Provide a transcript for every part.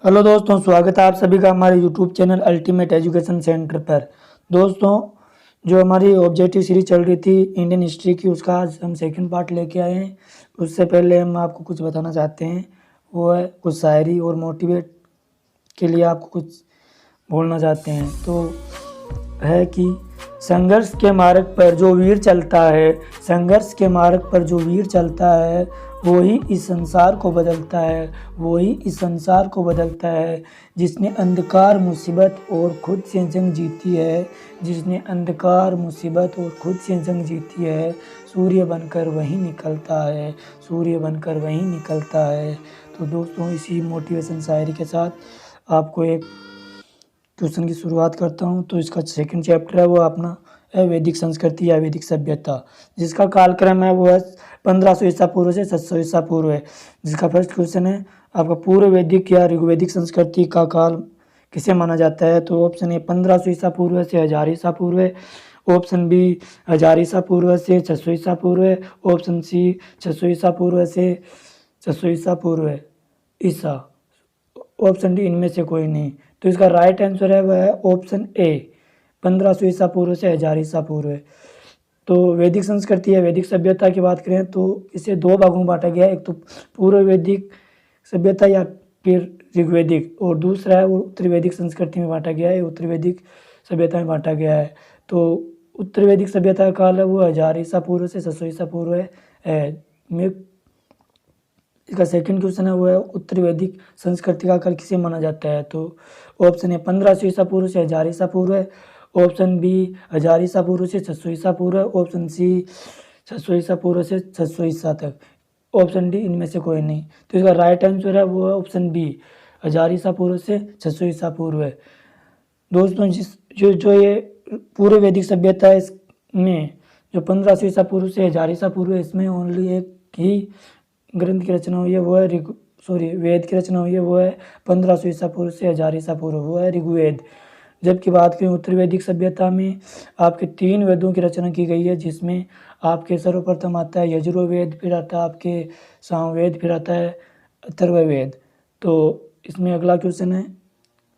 Hello दोस्तों, स्वागत है आप सभी का हमारे YouTube channel ultimate education centre पर। दोस्तों, जो हमारी ऑब्जेक्टिव सीरीज चल रही थी इंडियन हिस्ट्री की, उसका आज हम सेकंड पार्ट लेके आए हैं। उससे पहले हम आपको कुछ बताना चाहते हैं, वो है कुछ शायरी और मोटिवेट के लिए आपको कुछ बोलना चाहते हैं। तो है कि संघर्ष के मार्ग पर जो वीर चलता है, संघर्ष के मार्ग पर जो वीर चलता है, वो ही इस संसार को बदलता है, वो ही इस संसार को बदलता है। जिसने अंधकार मुसीबत और खुद से जंग जीती है, जिसने अंधकार मुसीबत और खुद से जंग जीती है, सूर्य बनकर वही निकलता है, सूर्य बनकर वही निकलता है। तो दोस्तों, इसी मोटिवेशन शायरी के साथ आपको एक क्वेश्चन की शुरुआत करता हूँ। तो इसका सेकंड चैप्टर है वो अपना है वैदिक संस्कृति या वैदिक सभ्यता, जिसका कालक्रम है वो है 1500 ईसा पूर्व से 700 ईसा पूर्व है। जिसका फर्स्ट क्वेश्चन है आपका पूर्व वैदिक या ऋग्वैदिक संस्कृति का काल किसे माना जाता है। तो ऑप्शन ए 1500 ईसा पूर्व से 1000 ईसा पूर्व है, ऑप्शन बी 1000 ईसा पूर्व से 600 ईसा पूर्व है, ऑप्शन सी 600 ईसा पूर्व से 600 ईसा पूर्व है ईसा, ऑप्शन डी इनमें से कोई नहीं। तो इसका राइट आंसर है वह है ऑप्शन ए 1500 ईसा पूर्व से 1000 ईसा पूर्व है। तो वैदिक संस्कृति या वैदिक सभ्यता की बात करें तो इसे दो भागों में बांटा गया है। एक तो पूर्व वैदिक सभ्यता या फिर ऋग्वैदिक, और दूसरा है वो उत्तर वैदिक संस्कृति में बांटा गया है, उत्तर वैदिक सभ्यता में बांटा गया है। तो उत्तर वैदिक सभ्यता का काल है वो 1000 ईसा पूर्व से 600 ईसा पूर्व है। इसका सेकंड क्वेश्चन है वो है उत्तर वैदिक संस्कृति का काल किसे माना जाता है। तो ऑप्शन ए 1500 ईसा पूर्व से 1000 ईसा पूर्व है, ऑप्शन बी 1000 ईसा पूर्व से 600 ईसा पूर्व है, ऑप्शन सी 600 ईसा पूर्व से 600 ईसा तक, ऑप्शन डी इनमें से कोई नहीं। तो इसका राइट आंसर है वो है ऑप्शन बी 1000 ईसा पूर्व से 600 ईसा पूर्व है। दोस्तों, जो ये पूर्व वैदिक सभ्यता है, इसमें जो 1500 ईसा पूर्व से 1000 ईसा पूर्व है, इसमें ओनली एक ही ग्रंथ की रचना हुई है, वो है वेद की रचना हुई है, वो है 1500 ईसा पूर्व से 1000 ईसा पूर्व, वो है ऋग्वेद। जबकि बात करें उत्तर वैदिक सभ्यता में आपके 3 वेदों की रचना की गई है, जिसमें आपके सर्वप्रथम आता है यजुर्वेद, फिर आता है आपके सामवेद, फिर आता है अथर्ववेद। तो इसमें अगला क्वेश्चन है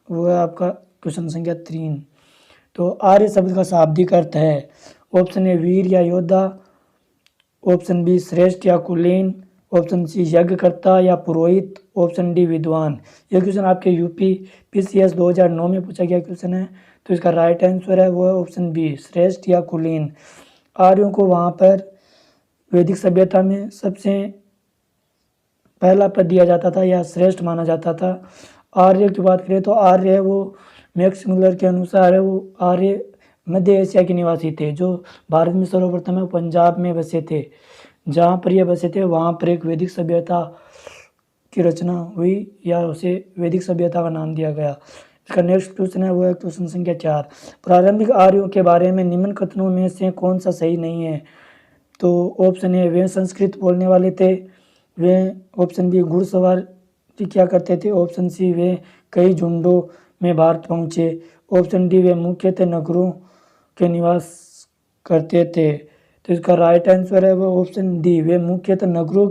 वो है आपका क्वेश्चन संख्या 3। तो आर्य शब्द का शाब्दिक अर्थ है। ऑप्शन ए वीर या योद्धा, ऑप्शन बी श्रेष्ठ या कुलीन, ऑप्शन सी यज्ञकर्ता या पुरोहित, ऑप्शन डी विद्वान। यह क्वेश्चन आपके यूपी पीसीएस 2009 में पूछा गया क्वेश्चन है। तो इसका राइट आंसर है वो है ऑप्शन बी श्रेष्ठ या कुलीन। आर्यों को वहाँ पर वैदिक सभ्यता में सबसे पहला पद दिया जाता था या श्रेष्ठ माना जाता था। आर्य की बात करें तो आर्य है वो मैक्स मुलर के अनुसार है वो आर्य मध्य एशिया के निवासी थे, जो भारत में सर्वप्रथम है पंजाब में बसे थे। जहाँ पर ये बसे थे वहाँ पर एक वैदिक सभ्यता की रचना हुई या उसे वैदिक सभ्यता का नाम दिया गया। इसका नेक्स्ट क्वेश्चन है वो है क्वेश्चन संख्या 4। प्रारंभिक आर्यों के बारे में निम्न कथनों में से कौन सा सही नहीं है। तो ऑप्शन ए वे संस्कृत बोलने वाले थे, वे ऑप्शन बी घुड़सवार किया करते थे, ऑप्शन सी वे कई झुंडों में भारत पहुँचे, ऑप्शन डी वे मुख्यतः नगरों के निवास करते थे। तो इसका राइट आंसर है वो ऑप्शन डी वे मुख्यतः नगरों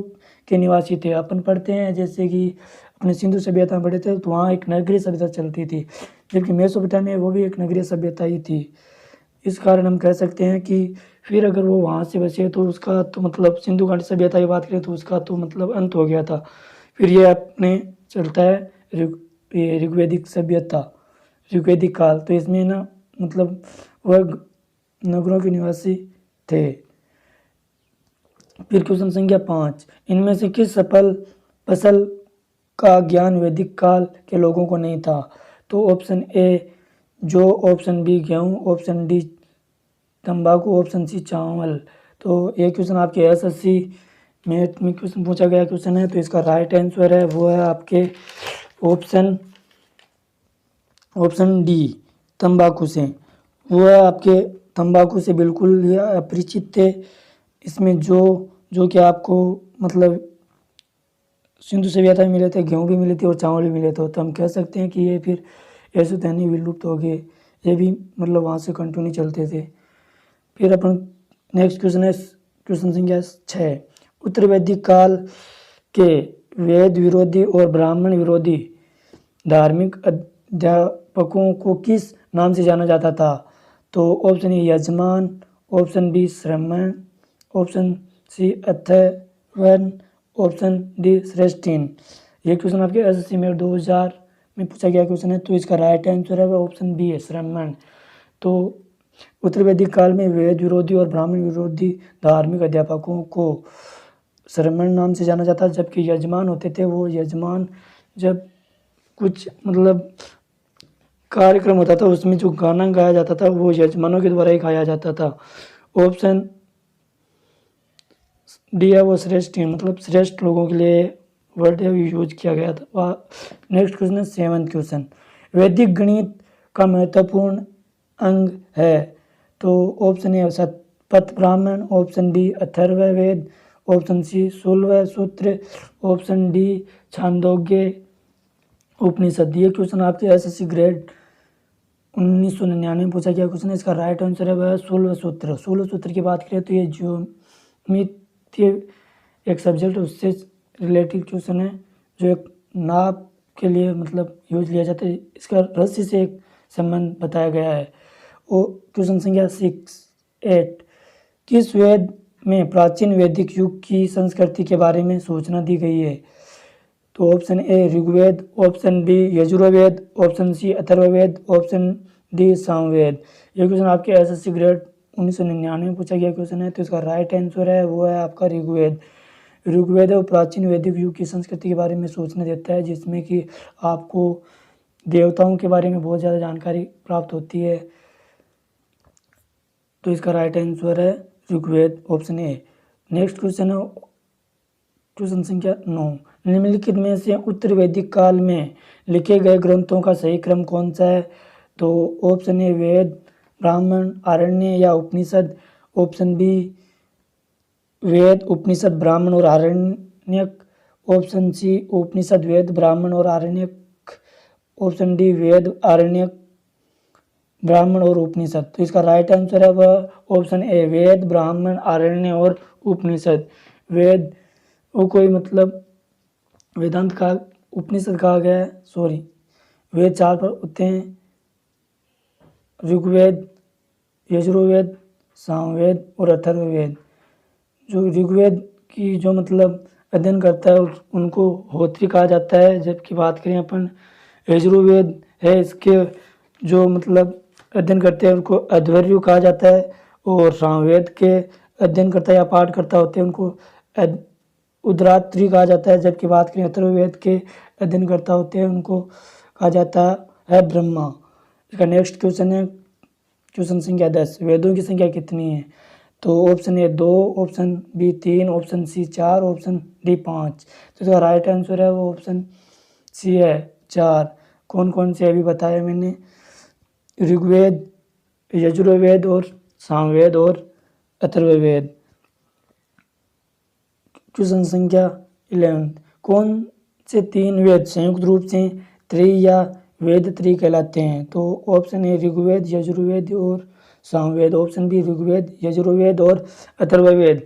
के निवासी थे। अपन पढ़ते हैं जैसे कि अपने सिंधु सभ्यता में पढ़े थे तो वहाँ एक नगरीय सभ्यता चलती थी, जबकि मेसोपोटामिया में वो भी एक नगरीय सभ्यता ही थी। इस कारण हम कह सकते हैं कि फिर अगर वो वहाँ से बचे तो उसका तो मतलब सिंधु घाटी सभ्यता की बात करें तो उसका तो मतलब अंत हो गया था। फिर ये अपने चलता है ऋग्वैदिक सभ्यता, ऋग्वैदिक काल। तो इसमें ना मतलब वह नगरों के निवासी थे। फिर क्वेश्चन संख्या 5, इनमें से किस फसल का ज्ञान वैदिक काल के लोगों को नहीं था। तो ऑप्शन ए जो, ऑप्शन बी गेहूँ, ऑप्शन डी तंबाकू, ऑप्शन सी चावल। तो ये क्वेश्चन आपके एसएससी मैथ में क्वेश्चन पूछा गया क्वेश्चन है। तो इसका राइट आंसर है वो है आपके ऑप्शन डी तंबाकू से। वो है आपके तंबाकू से बिल्कुल ही अपरिचित थे। इसमें जो कि आपको मतलब सिंधु सभ्यता में मिले थे, गेहूँ भी मिले थे और चावल भी मिले थे। तो हम कह सकते हैं कि ये फिर ऐसे तहनी विलुप्त हो गए, ये भी मतलब वहाँ से कंटिन्यू चलते थे। फिर अपन नेक्स्ट क्वेश्चन है क्वेश्चन संख्या 6। उत्तर वैदिक काल के वेद विरोधी और ब्राह्मण विरोधी धार्मिक अध्यापकों को किस नाम से जाना जाता था? तो ऑप्शन ए यजमान, ऑप्शन बी श्रमण, ऑप्शन सी अथर्वन, ऑप्शन डी श्रेष्ठीन। ये क्वेश्चन आपके एसएससी में 2000 में पूछा गया क्वेश्चन है, तो इसका राइट आंसर है वह ऑप्शन बी है श्रमण। तो उत्तर वैदिक काल में वेद विरोधी और ब्राह्मण विरोधी धार्मिक अध्यापकों को श्रमण नाम से जाना जाता, जबकि यजमान होते थे वो यजमान जब कुछ मतलब कार्यक्रम होता था उसमें जो गाना गाया जाता था वो यजमानों के द्वारा ही गाया जाता था। ऑप्शन डी है वो श्रेष्ठ मतलब श्रेष्ठ लोगों के लिए वर्ड यूज किया गया था। नेक्स्ट क्वेश्चन है 7th क्वेश्चन, वैदिक गणित का महत्वपूर्ण अंग है? तो option A Shatapatha Brahmana, option B Atharvaveda, option C Shulba Sutra, option D Chandogya उपनिषद। ये क्वेश्चन आपके एसएससी ग्रेड 1999 में पूछा गया क्वेश्चन है। इसका राइट आंसर है वह शूल्व सूत्र। शूल्व सूत्र की बात करें तो ये ज्योमिति एक सब्जेक्ट उससे रिलेटेड क्वेश्चन है, जो एक नाप के लिए मतलब यूज लिया जाता है। इसका रस्सी से एक संबंध बताया गया है। और क्वेश्चन संख्या 8, किस वेद में प्राचीन वैदिक युग की संस्कृति के बारे में सूचना दी गई है? तो option A Rigveda, option B Yajurveda, option C Atharvaveda, option D Samaveda. ये क्वेश्चन आपके एसएससी ग्रेड 1999 में पूछा गया क्वेश्चन है, तो इसका राइट आंसर है वो है आपका ऋग्वेद। ऋग्वेद और प्राचीन वैदिक युग की संस्कृति के बारे में सूचना देता है, जिसमें कि आपको देवताओं के बारे में बहुत ज़्यादा जानकारी प्राप्त होती है। तो इसका राइट आंसर है Rigveda, option A. Next question है क्वेश्चन संख्या 9, निम्नलिखित में से उत्तर वैदिक काल में लिखे गए ग्रंथों का सही क्रम कौन सा है? तो ऑप्शन ए वेद, ब्राह्मण, आरण्य या उपनिषद, ऑप्शन बी वेद, उपनिषद, ब्राह्मण और आरण्यक, ऑप्शन सी उपनिषद, वेद, ब्राह्मण और आरण्यक, ऑप्शन डी वेद, आरण्यक, ब्राह्मण और उपनिषद। तो इसका राइट आंसर है वह ऑप्शन ए वेद, ब्राह्मण, आरण्य और उपनिषद। वेद वो कोई मतलब वेदांत का उपनिषद कहा गया है, सॉरी वेद 4 पर होते हैं, ऋग्वेद, यजुर्वेद, सामवेद और अथर्ववेद। जो ऋग्वेद की जो मतलब अध्ययन करता है उनको होत्री कहा जाता है, जबकि बात करें अपन यजुर्वेद है इसके जो मतलब अध्ययन करते हैं उनको अध्वर्यु कहा जाता है, और सामवेद के अध्ययन करता या पाठ करता होते हैं उनको उद्रात्री कहा जाता है, जबकि बात करें अथर्ववेद के अध्ययन करता होते हैं उनको कहा जाता है ब्रह्मा। इसका नेक्स्ट क्वेश्चन है क्वेश्चन संख्या 10, वेदों की संख्या कितनी है? तो option A 2, option B 3, option C 4, option D 5। तो इसका राइट आंसर है वो ऑप्शन सी है 4। कौन कौन से अभी बताया मैंने, ऋग्वेद, यजुर्वेद और सामवेद और अथर्ववेद। क्वेश्चन संख्या 11, कौन से 3 वेद संयुक्त रूप से त्रयी या वेद त्रयी कहलाते हैं? तो ऑप्शन ए ऋग्वेद, यजुर्वेद और सामवेद, ऑप्शन बी ऋग्वेद, यजुर्वेद और अथर्ववेद,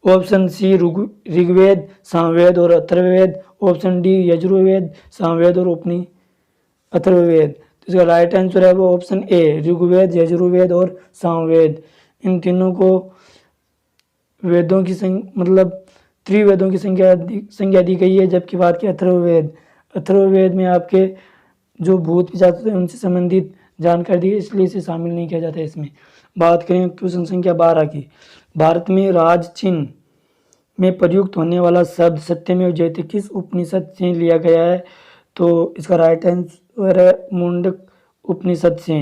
ऑप्शन सी ऋग्वेद, सामवेद और अथर्ववेद, ऑप्शन डी यजुर्वेद, सामवेद और अथर्ववेद। तो इसका राइट आंसर है वो ऑप्शन ए ऋग्वेद, यजुर्वेद और सामवेद। इन तीनों को वेदों की मतलब त्रिवेदों की संख्या दी गई है, जबकि बात की अथर्ववेद में आपके जो भूत पिशाच होते हैं उनसे संबंधित जानकारी दी, इसलिए इसे शामिल नहीं किया जाता है इसमें। बात करें क्वेश्चन संख्या 12 की, भारत में राज चिन्ह में प्रयुक्त होने वाला शब्द सत्यमेव जयते किस उपनिषद से लिया गया है? तो इसका राइट आंसर है मुंडक उपनिषद से।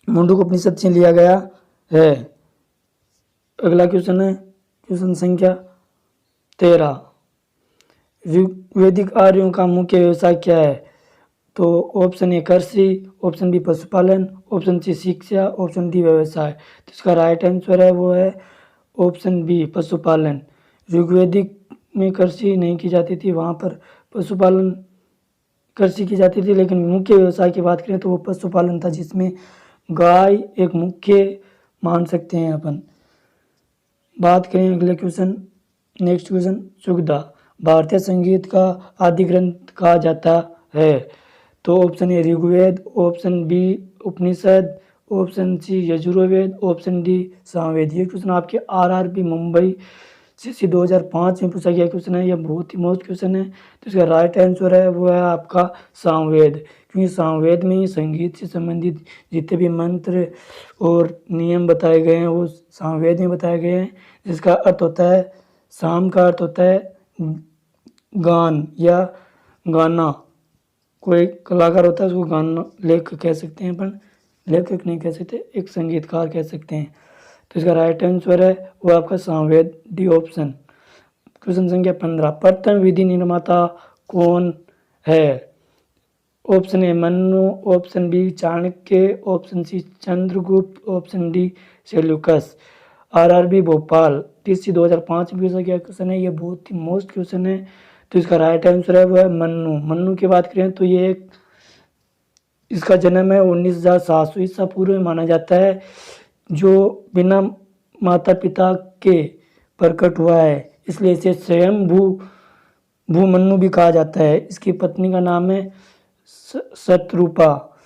मुंडक उपनिषद से लिया गया है। अगला क्वेश्चन है क्वेश्चन संख्या 13, वैदिक आर्यों का मुख्य व्यवसाय क्या है? तो ऑप्शन ए कृषि, ऑप्शन बी पशुपालन, ऑप्शन सी शिक्षा, ऑप्शन डी व्यवसाय। तो इसका राइट आंसर है वो है ऑप्शन बी पशुपालन। ऋग्वेदिक में कृषि नहीं की जाती थी, वहाँ पर पशुपालन कृषि की जाती थी, लेकिन मुख्य व्यवसाय की बात करें तो वो पशुपालन था, जिसमें गाय एक मुख्य मान सकते हैं अपन। बात करें अगले क्वेश्चन, नेक्स्ट क्वेश्चन 14, भारतीय संगीत का आदि ग्रंथ कहा जाता है? तो option A Rigveda, option B Upanishad, option C Yajurveda, option D Samaveda. ये क्वेश्चन आपके आरआरबी मुंबई से 2005 में पूछा गया क्वेश्चन है। यह बहुत ही मोस्ट क्वेश्चन है। तो इसका राइट आंसर है वो है आपका सामवेद, क्योंकि सामवेद में ही संगीत से संबंधित जितने भी मंत्र और नियम बताए गए हैं वो सामवेद में बताए गए हैं। जिसका अर्थ होता है, साम का अर्थ होता है गान या गाना। कोई कलाकार होता है उसको गाना लेखक कह सकते हैं, पर लेखक नहीं कह सकते, एक संगीतकार कह सकते हैं। तो इसका राइट आंसर है वो आपका सामवेद, डी ऑप्शन। क्वेश्चन संख्या 15, प्रथम विधि निर्माता कौन है? Option A Manu, option B Chanakya, option C Chandragupta, option D Seleucus. RRB Bhopal TC 2005 में पूछा गया क्वेश्चन है। ये बहुत ही मोस्ट क्वेश्चन है। तो इसका राइट आंसर है वो है मन्नु। मन्नु की बात करें तो ये एक, इसका जन्म है 19,700 ईसा पूर्व में माना जाता है, जो बिना माता पिता के प्रकट हुआ है, इसलिए इसे स्वयं भूमन्नु भी कहा जाता है। इसकी पत्नी का नाम है शतरूपा,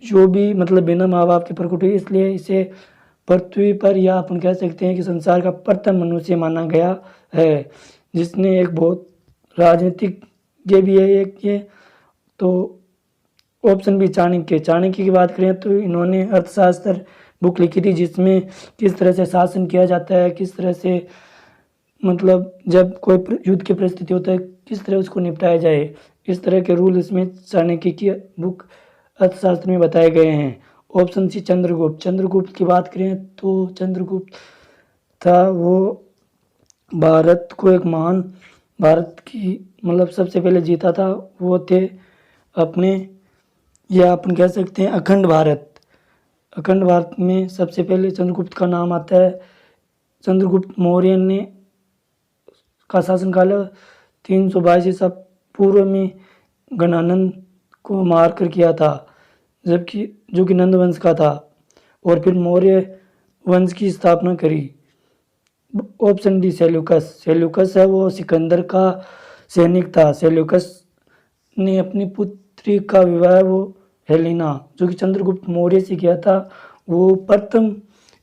जो भी मतलब बिना माँ बाप के प्रकट हुई, इसलिए इसे पृथ्वी पर या अपन कह सकते हैं कि संसार का प्रथम मनुष्य माना गया है, जिसने एक बहुत राजनीतिक ये भी है एक ये। तो ऑप्शन बी चाणक्य। चाणक्य की बात करें तो इन्होंने अर्थशास्त्र बुक लिखी थी, जिसमें किस तरह से शासन किया जाता है, किस तरह से मतलब जब कोई युद्ध की परिस्थिति होता है किस तरह उसको निपटाया जाए, इस तरह के रूल इसमें चाणक्य की बुक अर्थशास्त्र में बताए गए हैं। Option C Chandragupta. चंद्रगुप्त की बात करें तो चंद्रगुप्त था वो भारत को एक महान, भारत की मतलब सबसे पहले जीता था वो थे अपने, या अपन कह सकते हैं अखंड भारत। अखंड भारत में सबसे पहले चंद्रगुप्त का नाम आता है। चंद्रगुप्त मौर्य ने का शासनकाल 322 ईसा पूर्व में गणानंद को मार कर किया था, जबकि जो कि नंद वंश का था, और फिर मौर्य वंश की स्थापना करी। Option D Seleucus. सेल्यूकस है वो सिकंदर का सैनिक था। सेल्यूकस ने अपनी पुत्री का विवाह वो हेलेना, जो कि चंद्रगुप्त मौर्य से किया था, वो प्रथम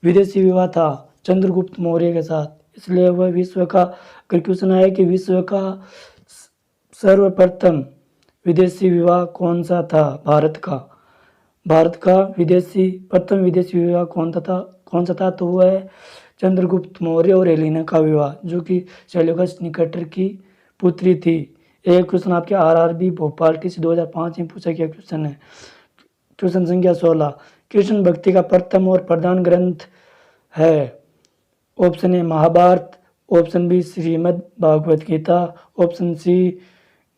विदेशी विवाह था चंद्रगुप्त मौर्य के साथ, इसलिए वह विश्व का, अगर क्वेश्चन आया कि विश्व का सर्वप्रथम विदेशी विवाह कौन सा था भारत का प्रथम विदेशी विवाह कौन सा था, तो वह है चंद्रगुप्त मौर्य और हेलेना का विवाह, जो कि सेल्यूकस निकटर की पुत्री थी। एक क्वेश्चन आपके आरआरबी भोपाल टीसी 2005 में पूछा गया क्वेश्चन है। क्वेश्चन संख्या 16, कृष्ण भक्ति का प्रथम और प्रधान ग्रंथ है? Option A Mahabharata, option B Shrimad Bhagavad Gita, option C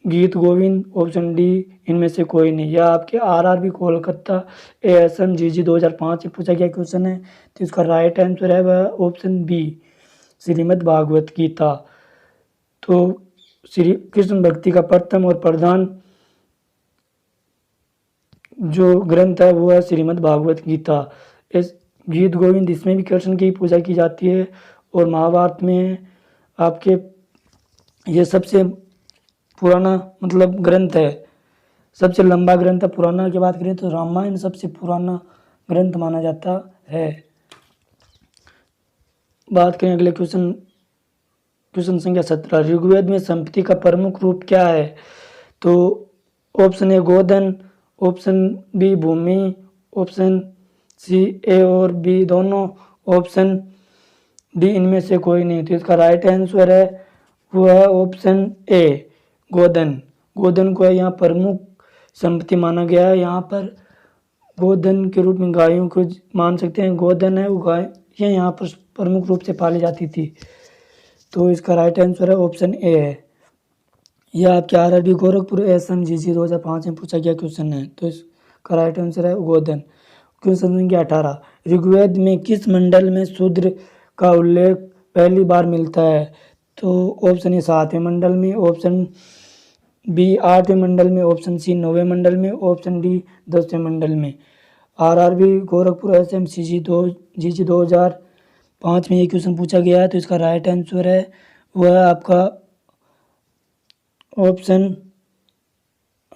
Gita Govinda, option D इनमें से कोई नहीं। यह आपके आरआरबी कोलकाता एएसएम जीजी 2005 में पूछा गया क्वेश्चन है। तो इसका राइट आंसर है वह ऑप्शन बी श्रीमद् भागवत गीता। तो श्री कृष्ण भक्ति का प्रथम और प्रधान जो ग्रंथ है वो है श्रीमद् भागवत गीता। इस गीत गोविंद इसमें भी कृष्ण की पूजा की जाती है, और महाभारत में आपके ये सबसे पुराना मतलब ग्रंथ है, सबसे लंबा ग्रंथ है। पुराना की बात करें तो रामायण सबसे पुराना ग्रंथ माना जाता है। बात करें अगले क्वेश्चन संख्या 17, ऋग्वेद में संपत्ति का प्रमुख रूप क्या है? तो ऑप्शन ए गोधन, ऑप्शन बी भूमि, ऑप्शन सी ए और बी दोनों, ऑप्शन डी इनमें से कोई नहीं। तो इसका राइट आंसर है वो है ऑप्शन ए गोधन। गोधन को यहाँ प्रमुख संपत्ति माना गया है। यहाँ पर गोधन के रूप में गायों को मान सकते हैं। गोधन है वो गाय ये यहाँ पर प्रमुख रूप से पाली जाती थी। तो इसका राइट आंसर है ऑप्शन ए है। यह आपके आरआरबी गोरखपुर एसएम जीजी 2005 में पूछा गया क्वेश्चन है। तो इसका राइट आंसर है गोधन। क्वेश्चन संख्या 18, ऋग्वेद में किस मंडल में शूद्र का उल्लेख पहली बार मिलता है? तो ऑप्शन ए 7वें मंडल में, ऑप्शन बी 8वें मंडल में, ऑप्शन सी 9वें मंडल में, ऑप्शन डी 10वें मंडल में। आरआरबी गोरखपुर एसएम जीजी 2005 में ये क्वेश्चन पूछा गया है। तो इसका राइट आंसर है वह है आपका ऑप्शन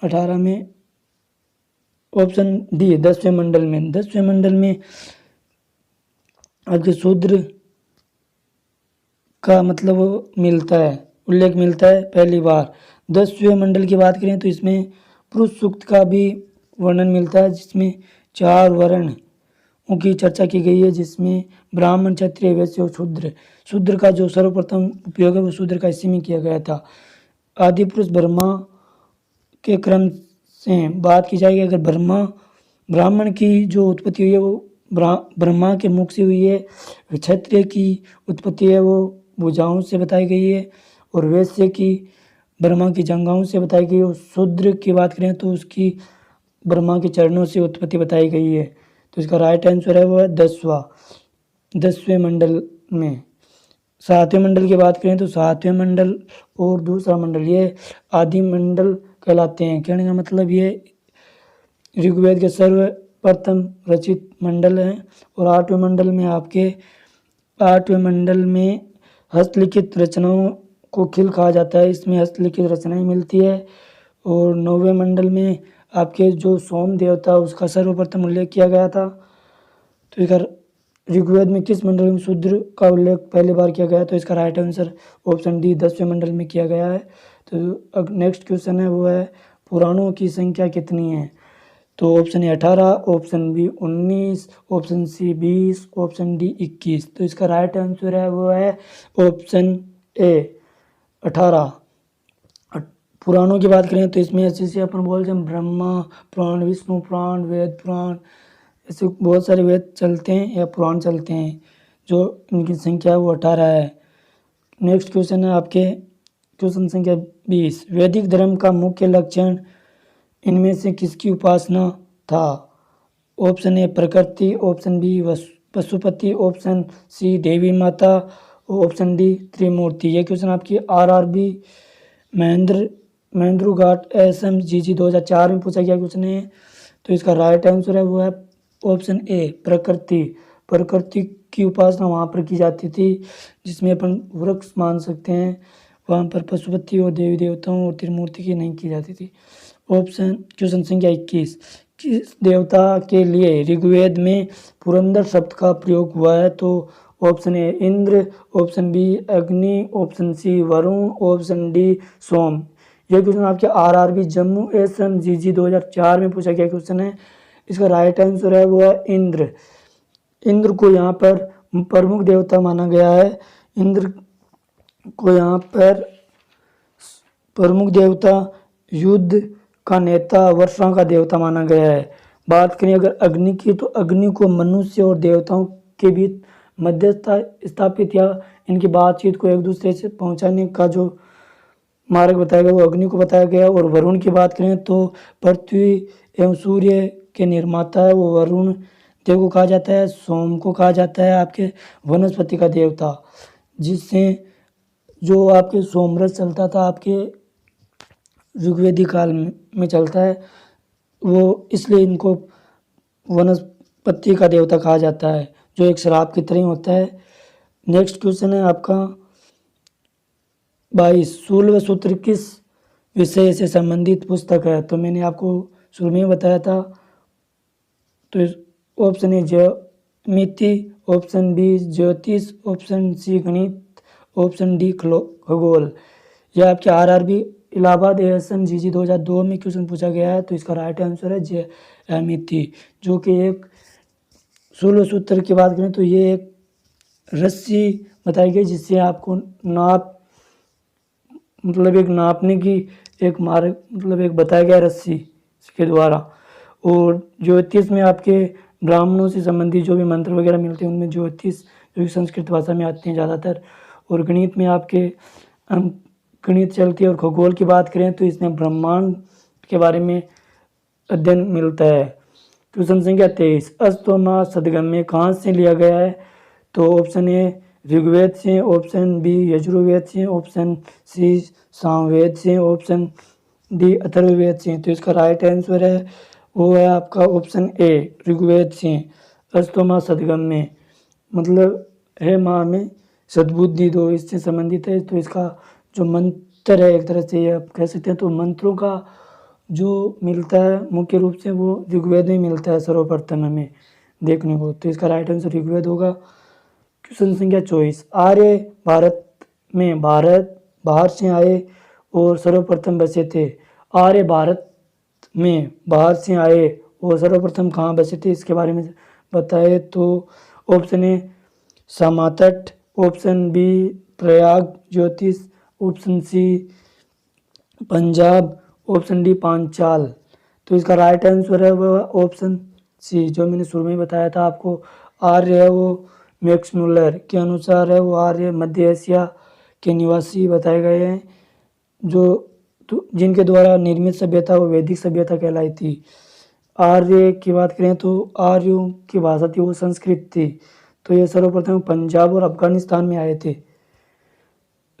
18 में ऑप्शन डी 10वें मंडल में। 10वें मंडल में आपके शूद्र का मतलब मिलता है, उल्लेख मिलता है पहली बार। 10वें मंडल की बात करें तो इसमें पुरुष सूक्त का भी वर्णन मिलता है, जिसमें 4 वर्णों की चर्चा की गई है, जिसमें ब्राह्मण, क्षत्रिय, वैश्य और शूद्र। शूद्र का जो सर्वप्रथम उपयोग है वो शूद्र का इसी में किया गया था। आदि पुरुष ब्रह्मा के क्रम से बात की जाएगी, अगर ब्राह्मण की जो उत्पत्ति हुई है वो ब्रह्मा के मुख से हुई है। क्षत्रिय की उत्पत्ति है वो भुजाओं से बताई गई है, और वैश्य की ब्रह्मा की जंघाओं से बताई गई है। और शूद्र की बात करें तो उसकी ब्रह्मा के चरणों से उत्पत्ति बताई गई है। तो इसका राइट आंसर है वो है 10वें मंडल में। 7वें मंडल की बात करें तो 7वें मंडल और दूसरा मंडल ये आदि मंडल कहलाते हैं। कहने का मतलब ये ऋग्वेद के सर्वप्रथम रचित मंडल हैं। और 8वें मंडल में आपके 8वें मंडल में हस्तलिखित रचनाओं को खिल कहा जाता है, इसमें हस्तलिखित रचनाएं मिलती है। और 9वें मंडल में आपके जो सोम देवता उसका सर्वप्रथम उल्लेख किया गया था। तो इधर ऋग्वेद में किस मंडल में शूद्र का उल्लेख पहली बार किया गया? तो इसका राइट आंसर ऑप्शन डी 10वें मंडल में किया गया है। तो अब नेक्स्ट क्वेश्चन है वो है पुराणों की संख्या कितनी है? तो option A 18, option B 19, option C 20, option D 21। तो इसका राइट आंसर है वो है ऑप्शन ए 18। पुराणों की बात करें तो इसमें अच्छे से अपन बोलते हैं ब्रह्मा पुराण, विष्णु पुराण, वेद पुराण, ऐसे बहुत सारे वेद चलते हैं या पुराण चलते हैं, जो इनकी संख्या है वो 18 है। नेक्स्ट क्वेश्चन है आपके क्वेश्चन संख्या 20। वैदिक धर्म का मुख्य लक्षण इनमें से किसकी उपासना था? ऑप्शन ए प्रकृति, option B Pashupati, option C देवी माता, ऑप्शन डी त्रिमूर्ति। ये क्वेश्चन आपकी आरआरबी महेंद्र घाट SMGG 2004 में पूछा गया क्वेश्चन है। तो इसका राइट आंसर है वो है ऑप्शन ए प्रकृति की उपासना वहाँ पर की जाती थी, जिसमें अपन वृक्ष मान सकते हैं। वहाँ पर पशुपति और देवी देवताओं और त्रिमूर्ति की नहीं की जाती थी। ऑप्शन क्वेश्चन संख्या 21। किस देवता के लिए ऋग्वेद में पुरंदर शब्द का प्रयोग हुआ है? तो option A Indra, option B Agni, option C Varuna, option D Soma. यह क्वेश्चन आपके आरआरबी जम्मू SMGG 2004 में पूछा गया क्वेश्चन है। इसका राइट आंसर है वो है इंद्र। इंद्र को यहाँ पर प्रमुख देवता माना गया है। इंद्र को यहाँ पर प्रमुख देवता, युद्ध का नेता, वर्षा का देवता माना गया है। बात करें अगर अग्नि की, तो अग्नि को मनुष्य और देवताओं के बीच मध्यस्थता स्थापित या इनकी बातचीत को एक दूसरे से पहुंचाने का जो मार्ग बताया गया वो अग्नि को बताया गया। और वरुण की बात करें तो पृथ्वी एवं सूर्य के निर्माता है, वो वरुण देव को कहा जाता है। सोम को कहा जाता है आपके वनस्पति का देवता, जिससे जो आपके सोमरस चलता था आपके ऋग्वेदिक काल में चलता है, वो इसलिए इनको वनस्पति का देवता कहा जाता है, जो एक शराब की तरह होता है। नेक्स्ट क्वेश्चन है आपका 22। शूल व सूत्र किस विषय से संबंधित पुस्तक है? तो मैंने आपको शुरू में बताया था। तो ऑप्शन ए ज्यामिति, ऑप्शन बी ज्योतिष, ऑप्शन सी गणित, ऑप्शन डी खगोल। यह आपके आरआरबी इलाहाबाद SMGG 2002 में क्वेश्चन पूछा गया है। तो इसका राइट आंसर है ज्यामिति, जो कि एक शूल सूत्र की बात करें तो ये एक रस्सी बताई गई, जिससे आपको एक नापने की एक मार्ग एक बताया गया रस्सी के द्वारा। और ज्योतिष में आपके ब्राह्मणों से संबंधित जो भी मंत्र वगैरह मिलते हैं उनमें ज्योतिष जो कि संस्कृत भाषा में आते हैं ज़्यादातर। और गणित में आपके गणित चलती है। और खगोल की बात करें तो इसमें ब्रह्मांड के बारे में अध्ययन मिलता है। क्वेश्चन संख्या 23। अस्तोमा सदगम्य कहाँ से लिया गया है? तो ऑप्शन ए ऋग्वेद से, ऑप्शन बी यजुर्वेद से, ऑप्शन सी सामवेद से, ऑप्शन डी अथर्ववेद से। तो इसका राइट आंसर है वो है आपका ऑप्शन ए ऋग्वेद से। अस्तोमा सदगम्य मतलब है माँ में सद्बुद्धि दो, इससे संबंधित है। तो इसका जो मंत्र उत्तर है एक तरह से, ये आप कह सकते हैं। तो मंत्रों का जो मिलता है मुख्य रूप से वो ऋग्वेद में मिलता है सर्वप्रथम हमें देखने को। तो इसका राइट आंसर ऋग्वेद होगा। क्वेश्चन संख्या 24, आर्य भारत में बाहर से आए और सर्वप्रथम बसे थे। आर्य भारत में बाहर से आए और सर्वप्रथम कहाँ बसे थे, इसके बारे में बताए तो option A Samatata, option B Prayag Jyotish, option C Punjab, option D Panchala. तो इसका राइट आंसर है वो ऑप्शन सी, जो मैंने शुरू में बताया था आपको। आर्य है वो मैक्स मुलर के अनुसार है वो आर्य मध्य एशिया के निवासी बताए गए हैं, जो जिनके द्वारा निर्मित सभ्यता वो वैदिक सभ्यता कहलाई थी। आर्य की बात करें तो आर्यों की भाषा थी वो संस्कृत थी। तो ये सर्वप्रथम पंजाब और अफगानिस्तान में आए थे,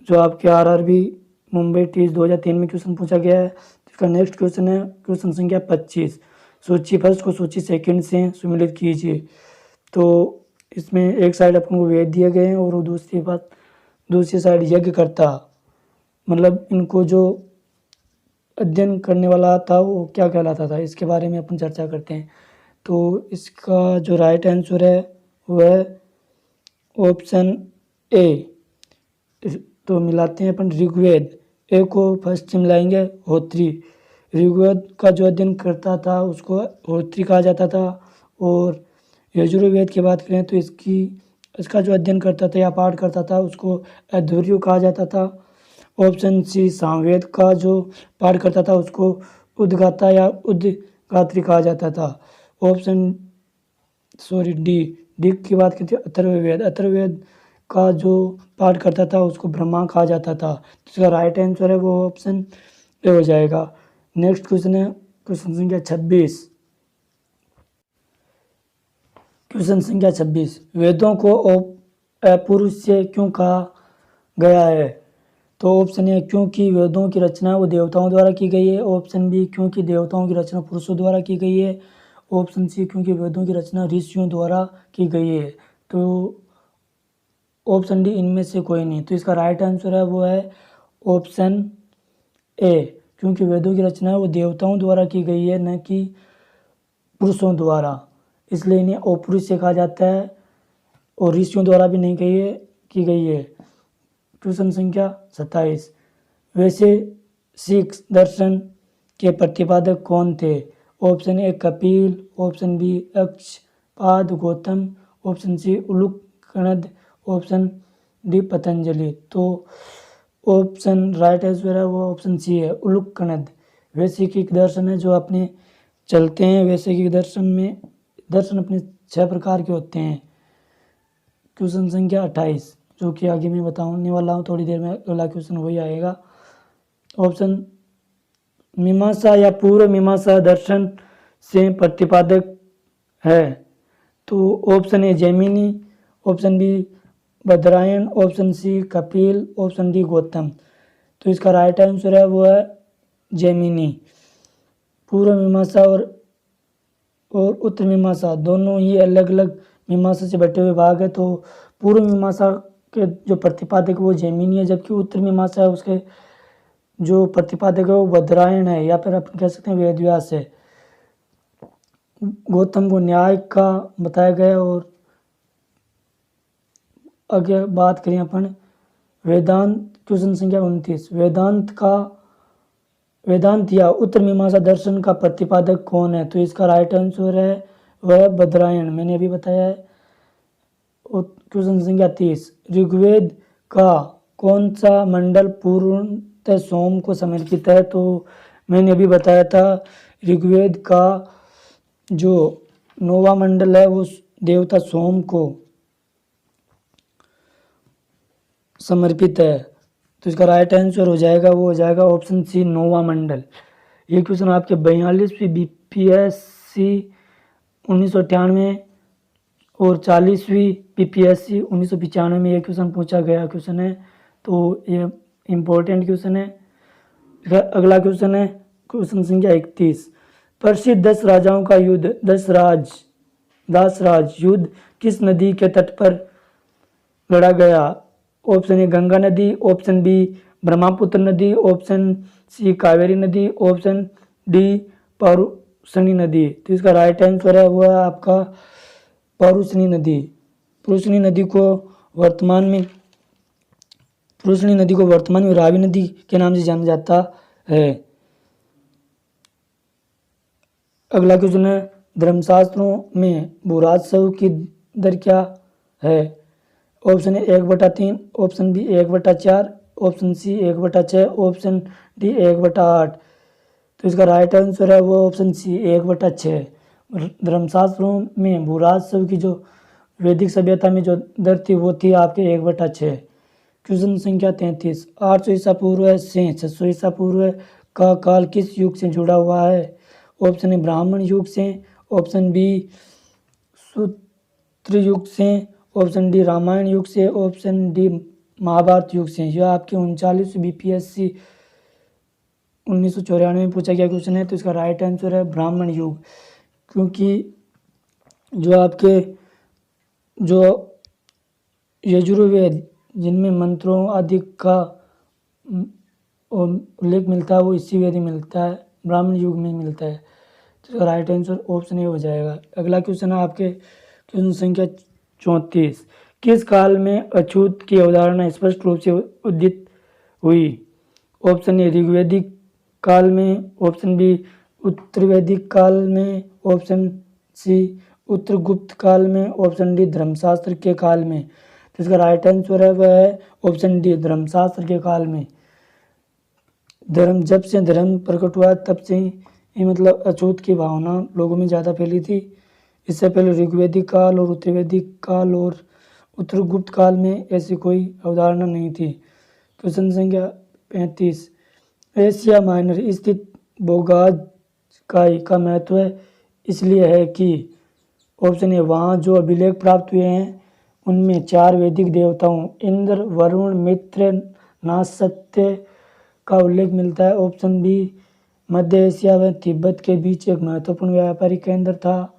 जो आपके आरआरबी मुंबई टीज 2003 में क्वेश्चन पूछा गया है। इसका नेक्स्ट क्वेश्चन है क्वेश्चन संख्या 25, सूची फर्स्ट को सूची सेकंड से सम्मिलित कीजिए। तो इसमें एक साइड अपन को वेद दिए गए हैं और दूसरी साइड यज्ञकर्ता, मतलब इनको जो अध्ययन करने वाला था वो क्या कहलाता था, इसके बारे में अपन चर्चा करते हैं। तो इसका जो राइट आंसर है वो है ऑप्शन ए। तो मिलाते हैं अपन ऋग्वेद, ए को फर्स्ट से मिलाएंगे होत्री। ऋग्वेद का जो अध्ययन करता था उसको होत्री कहा जाता था। और यजुर्वेद की बात करें तो इसका जो अध्ययन करता था या पाठ करता था उसको अध्वर्यु कहा जाता था। ऑप्शन सी सामवेद का जो पाठ करता था उसको उद्गाता या उद्गात्री कहा जाता था। ऑप्शन डी की बात करते हैं अथर्ववेद का जो पाठ करता था उसको ब्रह्मा कहा जाता था। तो इसका राइट आंसर है वो ऑप्शन ए हो जाएगा। नेक्स्ट क्वेश्चन है क्वेश्चन संख्या 26। क्वेश्चन संख्या 26, वेदों को अपुरुष से क्यों कहा गया है। तो ऑप्शन ए क्योंकि वेदों की रचना वो देवताओं द्वारा की गई है। ऑप्शन बी क्योंकि देवताओं की रचना पुरुषों द्वारा की गई है। ऑप्शन सी क्योंकि वेदों की रचना ऋषियों द्वारा की गई है। तो ऑप्शन डी इनमें से कोई नहीं। तो इसका राइट आंसर है वो है ऑप्शन ए, क्योंकि वेदों की रचना वो देवताओं द्वारा की गई है न कि पुरुषों द्वारा, इसलिए इन्हें अपुरुष से कहा जाता है और ऋषियों द्वारा भी नहीं की गई है। क्वेश्चन संख्या 27, वैसे सिख दर्शन के प्रतिपादक कौन थे। Option A Kapila, option B Akshapada Gautama, option C Ulukanada, option D Patanjali. तो ऑप्शन राइट आंसर है वो ऑप्शन सी है उलूकनद। वैशेषिक दर्शन है जो अपने चलते हैं। वैशेषिक दर्शन अपने 6 प्रकार के होते हैं। क्वेश्चन संख्या 28, जो कि आगे मैं बताने वाला हूँ थोड़ी देर में, अगला क्वेश्चन वही आएगा। ऑप्शन मीमांसा या पूर्व मीमांसा दर्शन से प्रतिपादक है। तो option A Jaimini, option B Badarayana, option C Kapila, option D Gautama. तो इसका राइट आंसर है वो है जैमिनी। पूर्व मीमांसा और उत्तर मीमांसा दोनों ही अलग अलग मीमांसा से बटे हुए भाग है। तो पूर्व मीमांसा के जो प्रतिपादक वो जैमिनी है, जबकि उत्तर मीमांसा है उसके जो प्रतिपादक है वो बदरायण है, या फिर अपन कह सकते हैं वेदव्यास है। गौतम को न्याय का बताया गया। और आगे बात करें अपन वेदांत, क्वेश्चन संख्या 29, वेदांत या उत्तर मीमांसा दर्शन का प्रतिपादक कौन है। तो इसका राइट आंसर है वह बदरायण, मैंने अभी बताया है। क्वेश्चन संख्या 30, ऋग्वेद का कौन सा मंडल पूर्णतः सोम को समर्पित है। तो मैंने अभी बताया था ऋग्वेद का जो 9वां मंडल है वो देवता सोम को समर्पित है। तो इसका राइट आंसर हो जाएगा वो हो जाएगा ऑप्शन सी 9वां मंडल। ये क्वेश्चन आपके 42वीं बीपीएससी 1998 और 40वीं बीपीएससी 1995 में ये क्वेश्चन पूछा गया क्वेश्चन है। तो ये इम्पोर्टेंट क्वेश्चन है। अगला क्वेश्चन है क्वेश्चन संख्या 31, प्रसिद्ध 10 राजाओं का युद्ध दासराज युद्ध किस नदी के तट पर लड़ा गया। ऑप्शन ए गंगा नदी, ऑप्शन बी ब्रह्मपुत्र नदी, ऑप्शन सी कावेरी नदी, ऑप्शन डी परुशनी नदी। तो इसका राइट आंसर है वो है आपका परुशनी नदी। परुशनी नदी को वर्तमान में रावी नदी के नाम से जाना जाता है। अगला क्वेश्चन है, धर्मशास्त्रों में भूराजस्व की दर क्या है? Option A 1/3, option B 1/4, option C 1/6, option D 1/8। तो इसका राइट आंसर है वो ऑप्शन सी 1/6। धर्मशास्त्रों में भूराजस्व की जो वैदिक सभ्यता में जो दर थी वो थी आपके 1/6। क्वेश्चन संख्या 33, 800 ईसा पूर्व से 600 ईसा पूर्व का काल किस युग से जुड़ा हुआ है? ऑप्शन ए ब्राह्मण युग से, ऑप्शन बी सूत्र युग से, ऑप्शन डी रामायण युग से, ऑप्शन डी महाभारत युग से। यह आपके 39 बीपीएससी 1994 में पूछा गया क्वेश्चन है। तो इसका राइट आंसर है ब्राह्मण युग, क्योंकि जो आपके जो यजुर्वेद जिनमें मंत्रों आदि का उल्लेख मिलता है वो इसी वेद में मिलता है, ब्राह्मण युग में मिलता है। तो इसका राइट आंसर ऑप्शन ए हो जाएगा। अगला क्वेश्चन है आपके क्वेश्चन संख्या 34, किस काल में अछूत की अवधारणा स्पष्ट रूप से उदित हुई? ऑप्शन ए ऋग्वैदिक काल में, ऑप्शन बी उत्तरवैदिक काल में, ऑप्शन सी उत्तरगुप्त काल में, ऑप्शन डी धर्मशास्त्र के काल में। तो इसका राइट आंसर है वह है ऑप्शन डी धर्मशास्त्र के काल में। जब से धर्म प्रकट हुआ तब से ही मतलब अछूत की भावना लोगों में ज़्यादा फैली थी। इससे पहले ऋग्वैदिक काल और उत्तरवैदिक काल और उत्तरगुप्त काल में ऐसी कोई अवधारणा नहीं थी। क्वेश्चन संख्या 35, एशिया माइनर स्थित बोगाज का महत्व इसलिए है कि ऑप्शन ए वहाँ जो अभिलेख प्राप्त हुए हैं उनमें 4 वैदिक देवताओं इंद्र, वरुण, मित्र, नासत्य का उल्लेख मिलता है। ऑप्शन बी मध्य एशिया व तिब्बत के बीच एक महत्वपूर्ण व्यापारिक केंद्र था।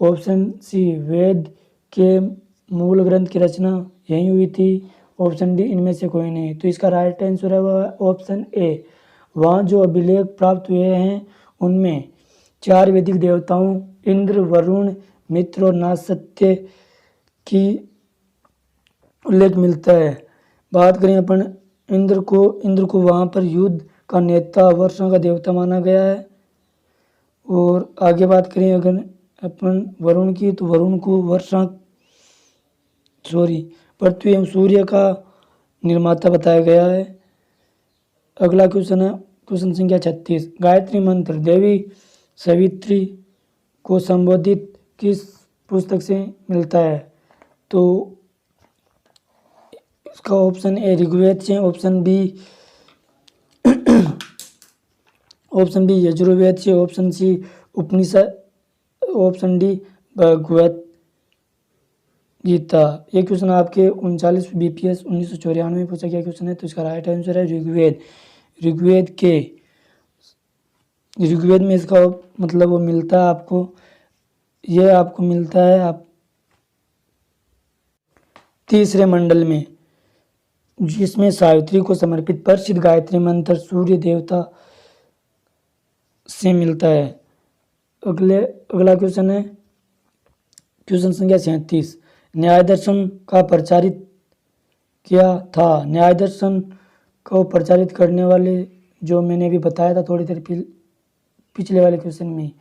ऑप्शन सी वेद के मूल ग्रंथ की रचना यहीं हुई थी। ऑप्शन डी इनमें से कोई नहीं। तो इसका राइट आंसर है वह ऑप्शन ए, वहाँ जो अभिलेख प्राप्त हुए हैं उनमें 4 वैदिक देवताओं इंद्र, वरुण, मित्र और नासत्य की उल्लेख मिलता है। बात करें अपन इंद्र को वहाँ पर युद्ध का नेता, वर्षा का देवता माना गया है। और आगे बात करें अगर अपन वरुण की, तो वरुण को पृथ्वी एवं सूर्य का निर्माता बताया गया है। अगला क्वेश्चन है क्वेश्चन संख्या 36, गायत्री मंत्र देवी सवित्री को संबोधित किस पुस्तक से मिलता है? तो इसका ऑप्शन ए ऋग्वेद से, ऑप्शन बी यजुर्वेद से, ऑप्शन सी उपनिषद, ऑप्शन डी भगवत गीता। ये क्वेश्चन आपके 39 बीपीएस 1994 में पूछा गया क्वेश्चन है। तो इसका राइट आंसर है ऋग्वेद। ऋग्वेद में इसका मतलब वो मिलता है आपको, यह आपको मिलता है आप तीसरे मंडल में, जिसमें सावित्री को समर्पित प्रसिद्ध गायत्री मंत्र सूर्य देवता से मिलता है। अगला क्वेश्चन है क्वेश्चन संख्या 37, न्याय दर्शन का प्रचारित किया था? न्याय दर्शन को प्रचारित करने वाले जो मैंने अभी बताया था थोड़ी देर पिछले वाले क्वेश्चन में,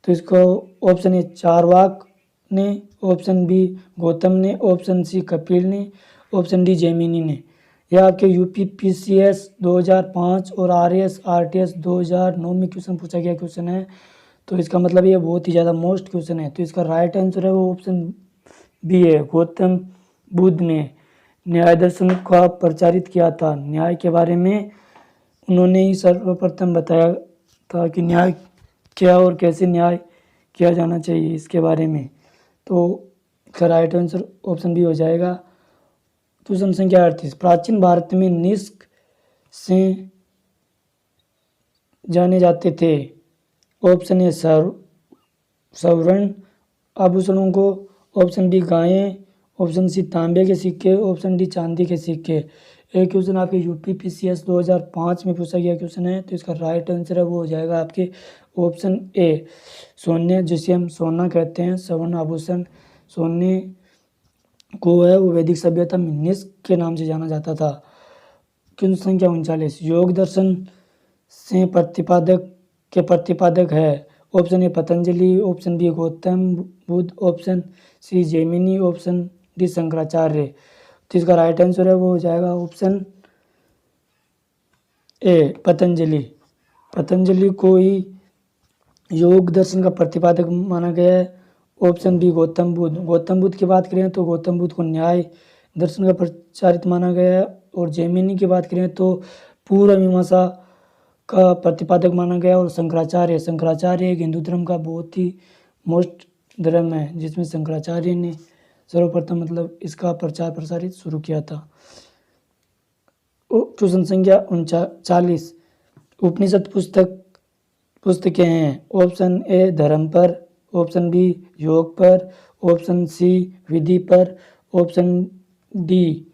तो इसको ऑप्शन ए चारवाक ने, ऑप्शन बी गौतम ने, ऑप्शन सी कपिल ने, ऑप्शन डी जैमिनी ने। यह आपके यूपी पीसीएस 2005 और आरटीएस 2009 में क्वेश्चन पूछा गया क्वेश्चन है। तो इसका मतलब ये बहुत ही ज़्यादा मोस्ट क्वेश्चन है। तो इसका राइट आंसर है वो ऑप्शन बी है, गौतम बुद्ध ने न्याय दर्शन का प्रचारित किया था। न्याय के बारे में उन्होंने ही सर्वप्रथम बताया था कि न्याय क्या और कैसे न्याय किया जाना चाहिए इसके बारे में। तो इसका राइट आंसर ऑप्शन बी हो जाएगा। क्वेश्चन संख्या 38, प्राचीन भारत में निष्क से जाने जाते थे। ऑप्शन ए स्वर्ण आभूषणों को, ऑप्शन बी गायें, ऑप्शन सी तांबे के सिक्के, ऑप्शन डी चांदी के सिक्के। एक क्वेश्चन आपके यूपीपीसीएस 2005 में पूछा गया क्वेश्चन है, तो इसका राइट आंसर है वो हो जाएगा आपके ऑप्शन ए, सोने, जिसे हम सोना कहते हैं, स्वर्ण आभूषण। सोने को है वो वैदिक सभ्यता में निष्क के नाम से जाना जाता था। क्वेश्चन संख्या 39, योग दर्शन से प्रतिपादक है। Option A Patanjali, option B Gautam Buddha, option C Jaimini, option D Shankaracharya. तो इसका राइट आंसर है वो हो जाएगा ऑप्शन ए पतंजलि। पतंजलि को ही योग दर्शन का प्रतिपादक माना गया है। Option B Gautam Buddha. गौतम बुद्ध की बात करें तो गौतम बुद्ध को न्याय दर्शन का प्रचारित माना गया है। और जैमिनी की बात करें तो पूर्व मीमांसा का प्रतिपादक माना गया। और शंकराचार्य एक हिंदू धर्म का बहुत ही मोस्ट धर्म है, जिसमें शंकराचार्य ने सर्वप्रथम मतलब इसका प्रचार प्रसारित शुरू किया था। क्वेश्चन संख्या 39, उपनिषद पुस्तकें हैं। ऑप्शन ए धर्म पर, ऑप्शन बी योग पर, ऑप्शन सी विधि पर, ऑप्शन डी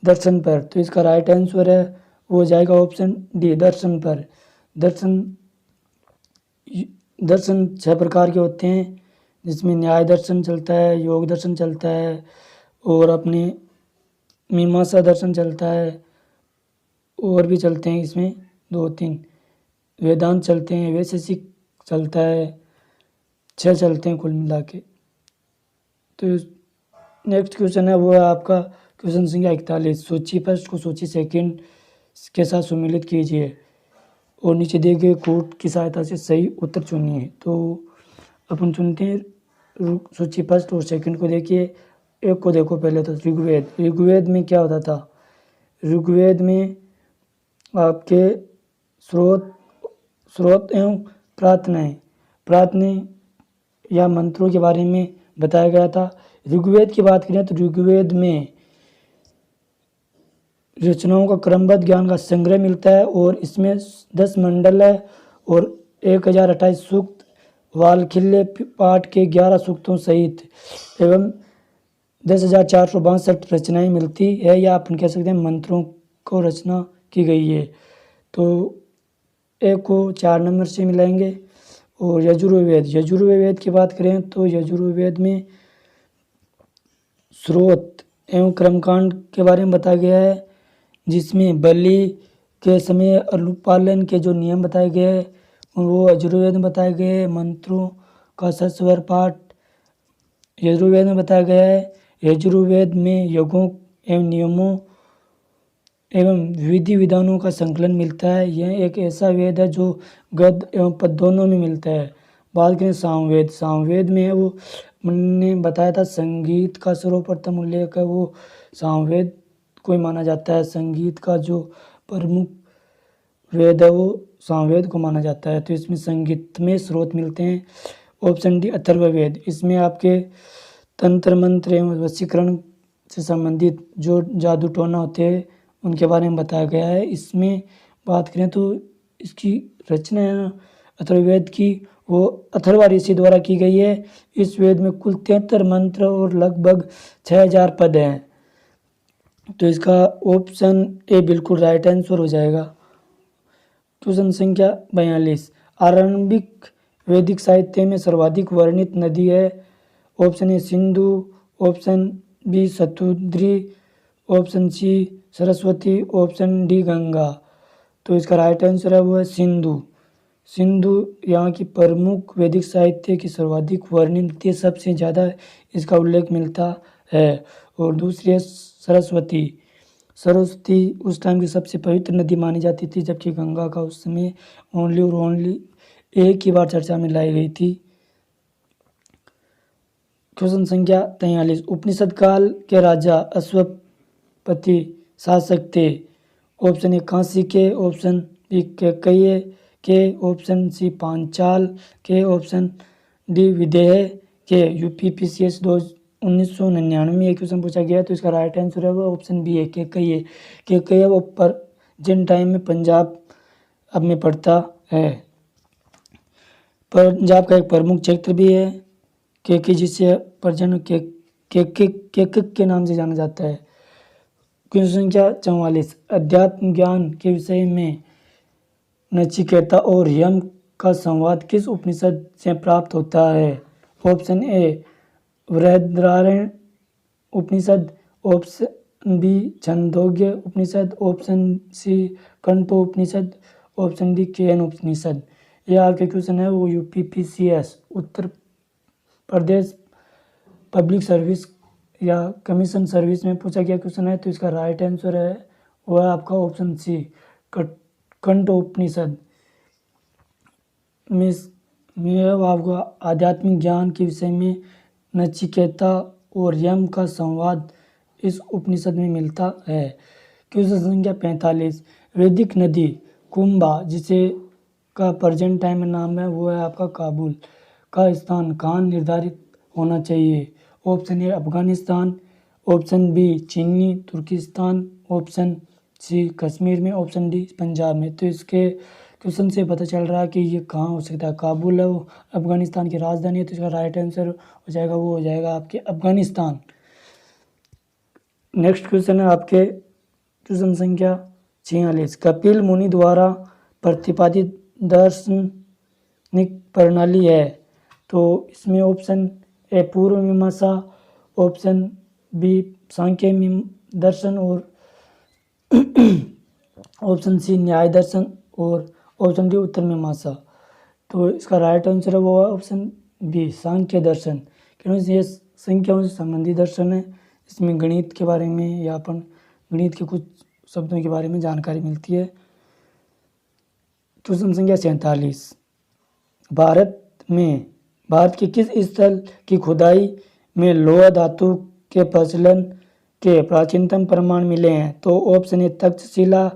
दर्शन पर। तो इसका राइट आंसर है वो हो जाएगा ऑप्शन डी दर्शन पर। दर्शन 6 प्रकार के होते हैं, जिसमें न्याय दर्शन चलता है, योग दर्शन चलता है, और अपने मीमांसा दर्शन चलता है, और भी चलते हैं इसमें 2-3 वेदांत चलते हैं, वैशेषिक चलता है, 6 चलते हैं कुल मिला के। तो नेक्स्ट क्वेश्चन है वो है आपका क्वेश्चन संख्या 41, सूची फर्स्ट को सूची सेकंड के साथ सम्मिलित कीजिए और नीचे दिए गए कोड की सहायता से सही उत्तर चुनिए। तो अपन चुनते हैं सूची फर्स्ट और सेकंड को। देखिए एक को देखो पहले तो ऋग्वेद में क्या होता था। ऋग्वेद में आपके स्रोत एवं प्रार्थनाएं या मंत्रों के बारे में बताया गया था। ऋग्वेद की बात करें तो ऋग्वेद में रचनाओं का क्रमबद्ध ज्ञान का संग्रह मिलता है और इसमें 10 मंडल है और 1028 सूक्त, वालखिल्य पाठ के 11 सूक्तों सहित एवं 10,462 रचनाएं मिलती है, या अपन कह सकते हैं मंत्रों को रचना की गई है। तो एक को 4 नंबर से मिलाएंगे। और यजुर्वेद की बात करें तो यजुर्वेद में स्रोत एवं कर्मकांड के बारे में बताया गया है, जिसमें बलि के समय अनुपालन के जो नियम बताए गए हैं वो यजुर्वेद में बताए गए हैं। मंत्रों का सस्वर पाठ यजुर्वेद में बताया गया है। यजुर्वेद में यज्ञों एवं नियमों एवं विधि विधानों का संकलन मिलता है। यह एक ऐसा वेद है जो गद्य एवं पद्य दोनों में मिलता है। बात करें सामवेद में वो मैंने बताया था संगीत का सर्वप्रथम उल्लेख है, वो सामवेद को ही माना जाता है। संगीत का जो प्रमुख वेद है वो सामवेद को माना जाता है। तो इसमें संगीत में स्रोत मिलते हैं। ऑप्शन डी अथर्ववेद, इसमें आपके तंत्र मंत्र एवं वशीकरण से संबंधित जो जादू टोना होते हैं उनके बारे में बताया गया है। इसमें बात करें तो इसकी रचना है ना अथर्ववेद की, वो अथर्वा ऋषि द्वारा की गई है। इस वेद में कुल 73 मंत्र और लगभग 6000 पद हैं। तो इसका ऑप्शन ए बिल्कुल राइट आंसर हो जाएगा। क्वेश्चन संख्या 42, आरंभिक वैदिक साहित्य में सर्वाधिक वर्णित नदी है। Option A Sindhu, option B Satudri, option C Saraswati, option D Ganga. तो इसका राइट आंसर है वो है सिंधु यहाँ की प्रमुख वैदिक साहित्य की सर्वाधिक वर्णित, सबसे ज़्यादा इसका उल्लेख मिलता है। और दूसरी है सरस्वती उस टाइम की सबसे पवित्र नदी मानी जाती थी, जबकि गंगा का उस समय ओनली एक ही बार चर्चा में लाई गई थी। क्वेश्चन संख्या 43, उपनिषद काल के राजा अश्वपति शासक थे। ऑप्शन ए काशी के, ऑप्शन बी कैकेयी के, ऑप्शन सी पांचाल के, ऑप्शन डी विदेह के। यूपीपीसीएस 1999 में एक क्वेश्चन पूछा गया, तो इसका राइट आंसर है वो ऑप्शन बी है कैकेयी। वो जिन टाइम में पंजाब अब में पड़ता है। पंजाब का एक प्रमुख क्षेत्र भी है केके, जिसे परजन केक के नाम से जाना जाता है। क्वेश्चन संख्या 44, अध्यात्म ज्ञान के विषय में नचिकेता और यम का संवाद किस उपनिषद से प्राप्त होता है? Option A Brihadaranyaka Upanishad, option B Chhandogya Upanishad, option C Kathopanishad, option D Kena Upanishad. यह आपके क्वेश्चन है वो UPPCS Uttar Pradesh public service या कमीशन सर्विस में पूछा गया क्वेश्चन है। तो इसका राइट आंसर है वह आपका ऑप्शन सी कठोपनिषद में आपको आध्यात्मिक ज्ञान के विषय में नचिकेता और यम का संवाद इस उपनिषद में मिलता है। क्वेश्चन संख्या 45, वैदिक नदी कुंभा जिसे का प्रेजेंट टाइम में नाम है वो है आपका काबुल का स्थान कहाँ निर्धारित होना चाहिए? Option A Afghanistan, option B चीनी तुर्किस्तान, ऑप्शन सी कश्मीर में, ऑप्शन डी पंजाब में। तो इसके क्वेश्चन से पता चल रहा है कि ये कहाँ हो सकता है। काबुल है वो अफगानिस्तान की राजधानी है। तो इसका राइट आंसर हो जाएगा वो हो जाएगा आपके अफगानिस्तान। नेक्स्ट क्वेश्चन है आपके क्वेश्चन संख्या 46, कपिल मुनि द्वारा प्रतिपादित दार्शनिक प्रणाली है। तो इसमें ऑप्शन ए पूर्व मीमांसा, ऑप्शन बी सांख्य दर्शन और ऑप्शन सी न्याय दर्शन और ऑप्शन डी उत्तर मीमांसा। तो इसका राइट आंसर है वो ऑप्शन बी सांख्य दर्शन, क्योंकि ये संख्याओं से संबंधित दर्शन है। इसमें गणित के बारे में या अपन गणित के कुछ शब्दों के बारे में जानकारी मिलती है। क्वेश्चन संख्या 47, भारत के किस स्थल की खुदाई में लोहा धातु के प्रचलन के प्राचीनतम प्रमाण मिले हैं? तो option A Taxila,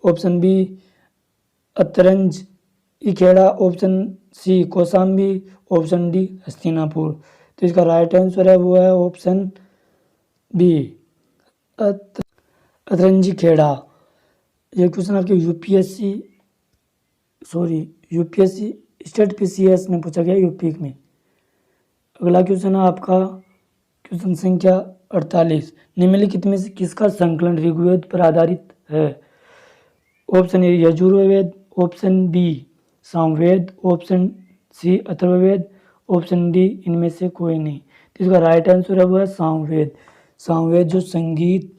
option B Atranji Khera, option C Kaushambi, option D Hastinapur. तो इसका राइट आंसर है वो है ऑप्शन बी अतरंजी खेड़ा। ये क्वेश्चन आपके यूपीएससी स्टेट पीसीएस में पूछा गया यूपी में। अगला क्वेश्चन है आपका क्वेश्चन संख्या 48, निम्नलिखित में से किसका संकलन ऋग्वेद पर आधारित है? Option A Yajurveda, option B Samaveda, option C Atharvaveda, option D इनमें से कोई नहीं। तो इसका राइट आंसर है वो है सामवेद। सामवेद जो संगीत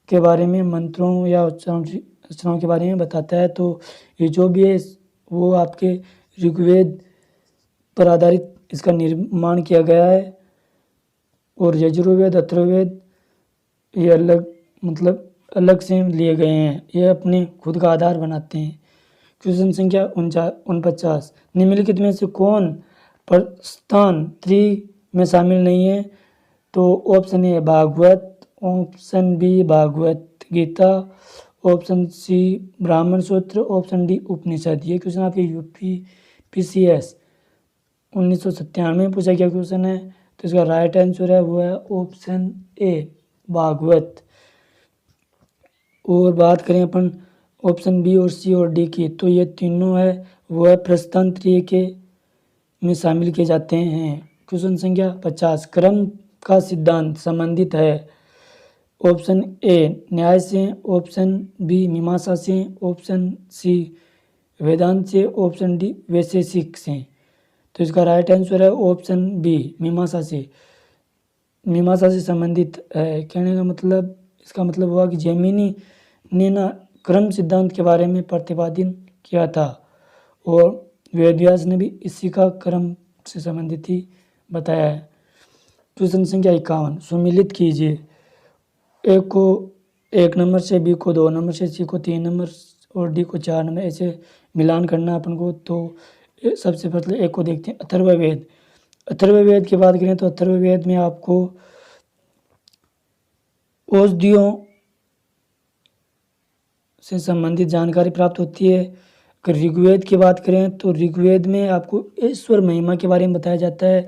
के बारे में मंत्रों या उच्चारणों के बारे में बताता है। तो ये जो भी है वो आपके ऋग्वेद पर आधारित इसका निर्माण किया गया है। और यजुर्वेद अथर्ववेद ये अलग से लिए गए हैं, ये अपने खुद का आधार बनाते हैं। क्वेश्चन संख्या 49, निम्नलिखित में से कौन प्रस्थान त्री में शामिल नहीं है? तो option A Bhagavat, option B Bhagavad Gita, option C Brahmana Sutra, option D उपनिषद। ये क्वेश्चन आपके यूपीपीसीएस 1997 में पूछा गया क्वेश्चन है। तो इसका राइट आंसर है वो है ऑप्शन ए भागवत। और बात करें अपन ऑप्शन बी और सी और डी की, तो ये तीनों है वो है प्रस्थान त्रय के में शामिल किए जाते हैं। क्वेश्चन संख्या 50, क्रम का सिद्धांत संबंधित है। ऑप्शन ए न्याय से, ऑप्शन बी मीमांसा से, ऑप्शन सी वेदांत से, ऑप्शन डी वैशेषिक से। तो इसका राइट आंसर है ऑप्शन बी मीमांसा से। मीमांसा से संबंधित है कहने का मतलब इसका मतलब हुआ कि जैमिनी ने ना क्रम सिद्धांत के बारे में प्रतिपादन किया था और वेदव्यास ने भी इसी का क्रम से संबंधित ही बताया है। क्वेश्चन संख्या 51, सुमिलित कीजिए। ए को 1 नंबर से, बी को 2 नंबर से, सी को 3 नंबर और डी को 4 नंबर, ऐसे मिलान करना अपन को। तो सबसे पहले एक को देखते हैं अथर्ववेद। अथर्ववेद की बात करें तो अथर्ववेद में आपको औषधियों से संबंधित जानकारी प्राप्त होती है। अगर ऋग्वेद की बात करें तो ऋग्वेद में आपको ईश्वर महिमा के बारे में बताया जाता है।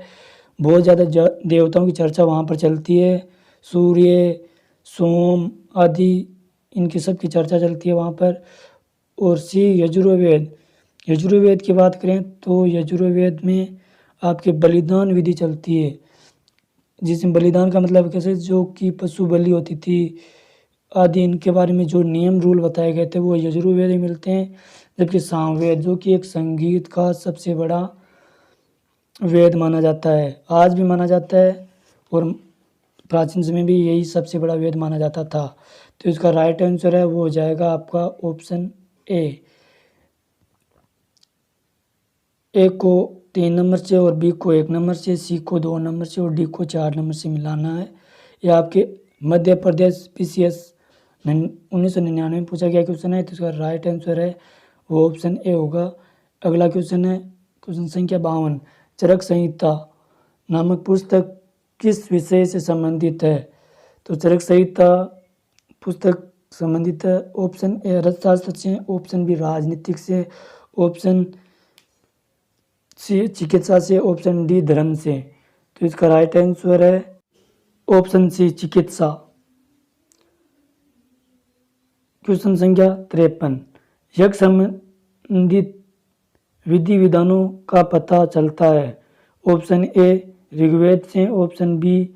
बहुत ज़्यादा देवताओं की चर्चा वहाँ पर चलती है। सूर्य, सोम आदि इनकी सब की चर्चा चलती है वहाँ पर। और सी यजुर्वेद की बात करें तो यजुर्वेद में आपके बलिदान विधि चलती है, जिसमें बलिदान का मतलब कैसे जो कि पशु बलि होती थी आदि इनके बारे में जो नियम रूल बताए गए थे वो यजुर्वेद में मिलते हैं। जबकि सामवेद जो कि एक संगीत का सबसे बड़ा वेद माना जाता है, आज भी माना जाता है और प्राचीन समय में भी यही सबसे बड़ा वेद माना जाता था। तो इसका राइट आंसर है वो हो जाएगा आपका ऑप्शन ए को 3 नंबर से और बी को 1 नंबर से, सी को 2 नंबर से और डी को 4 नंबर से मिलाना है। यह आपके मध्य प्रदेश PCS 1999 में पूछा गया क्वेश्चन है। तो इसका राइट आंसर है वो ऑप्शन ए होगा। अगला क्वेश्चन है क्वेश्चन संख्या 52, चरक संहिता नामक पुस्तक किस विषय से संबंधित है? तो चरक संहिता पुस्तक संबंधित है ऑप्शन ए अर्थशास्त्र से, ऑप्शन बी राजनीतिक से, ऑप्शन सी चिकित्सा से, ऑप्शन डी धर्म से। तो इसका राइट आंसर है ऑप्शन सी चिकित्सा। क्वेश्चन संख्या 53, यज्ञ संबंधित विधि विधानों का पता चलता है। ऑप्शन ए ऋग्वेद से, ऑप्शन बी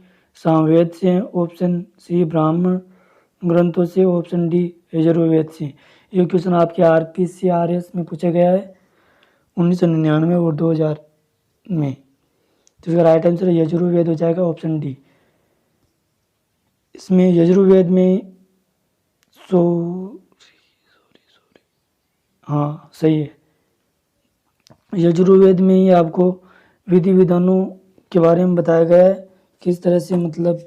सामवेद से, ऑप्शन सी ब्राह्मण ग्रंथों से, ऑप्शन डी यजुर्वेद से। ये क्वेश्चन आपके RPCRS में पूछा गया है 1999 और 2000 में। तो इसका राइट आंसर यजुर्वेद हो जाएगा ऑप्शन डी। इसमें यजुर्वेद में हाँ सही है, यजुर्वेद में ही आपको विधि विधानों के बारे में बताया गया है, किस तरह से मतलब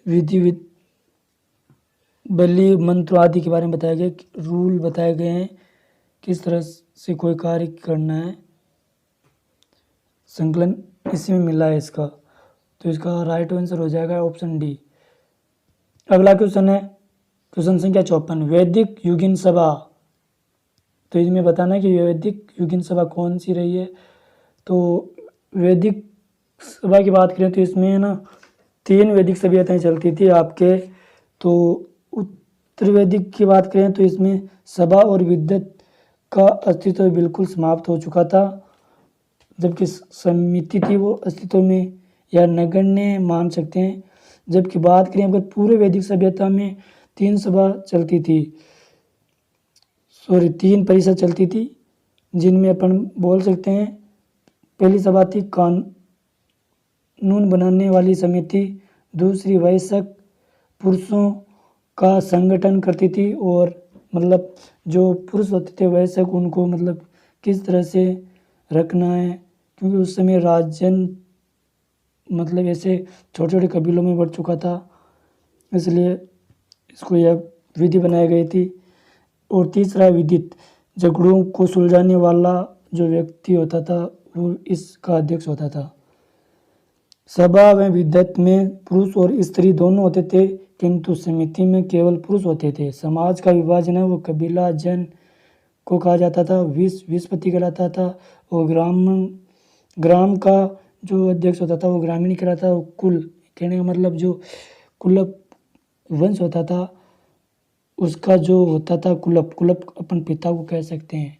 विधि बलि मंत्र आदि के बारे में बताया गया, रूल बताए गए हैं किस तरह से कोई कार्य करना है, संकलन इसी में मिला है इसका। तो इसका राइट आंसर हो जाएगा ऑप्शन डी। अगला क्वेश्चन है क्वेश्चन संख्या 54, वैदिक युगिन सभा। तो इसमें बताना है कि वैदिक युगिन सभा कौन सी रही है। तो वैदिक सभा की बात करें तो इसमें ना 3 वैदिक सभ्यताएं चलती थी आपके। तो उत्तर वैदिक की बात करें तो इसमें सभा और विद्वत का अस्तित्व बिल्कुल समाप्त हो चुका था, जबकि समिति थी वो अस्तित्व में या नगण्य मान सकते हैं। जबकि बात करें अगर पूर्व वैदिक सभ्यता में 3 सभा चलती थी, 3 परिषद चलती थी, जिनमें अपन बोल सकते हैं पहली सभा थी कानून बनाने वाली समिति, दूसरी वयस्क पुरुषों का संगठन करती थी और मतलब जो पुरुष होते थे वयस्क उनको मतलब किस तरह से रखना है, क्योंकि उस समय राजन मतलब ऐसे छोटे छोटे कबीलों में बढ़ चुका था, इसलिए इसको यह विधि बनाई गई थी। और तीसरा विदित, झगड़ों को सुलझाने वाला जो व्यक्ति होता था वो इसका अध्यक्ष होता था। सभा व विद्वत में पुरुष और स्त्री दोनों होते थे, किंतु समिति में केवल पुरुष होते थे। समाज का विभाजन है वो कबीला जन को कहा जाता था, विस्पति कहलाता था, और ग्राम का जो अध्यक्ष होता था वो ग्रामीण कहलाता था। कुल कहने का मतलब जो कुलप वंश होता था उसका जो होता था कुलप अपन पिता को कह सकते हैं।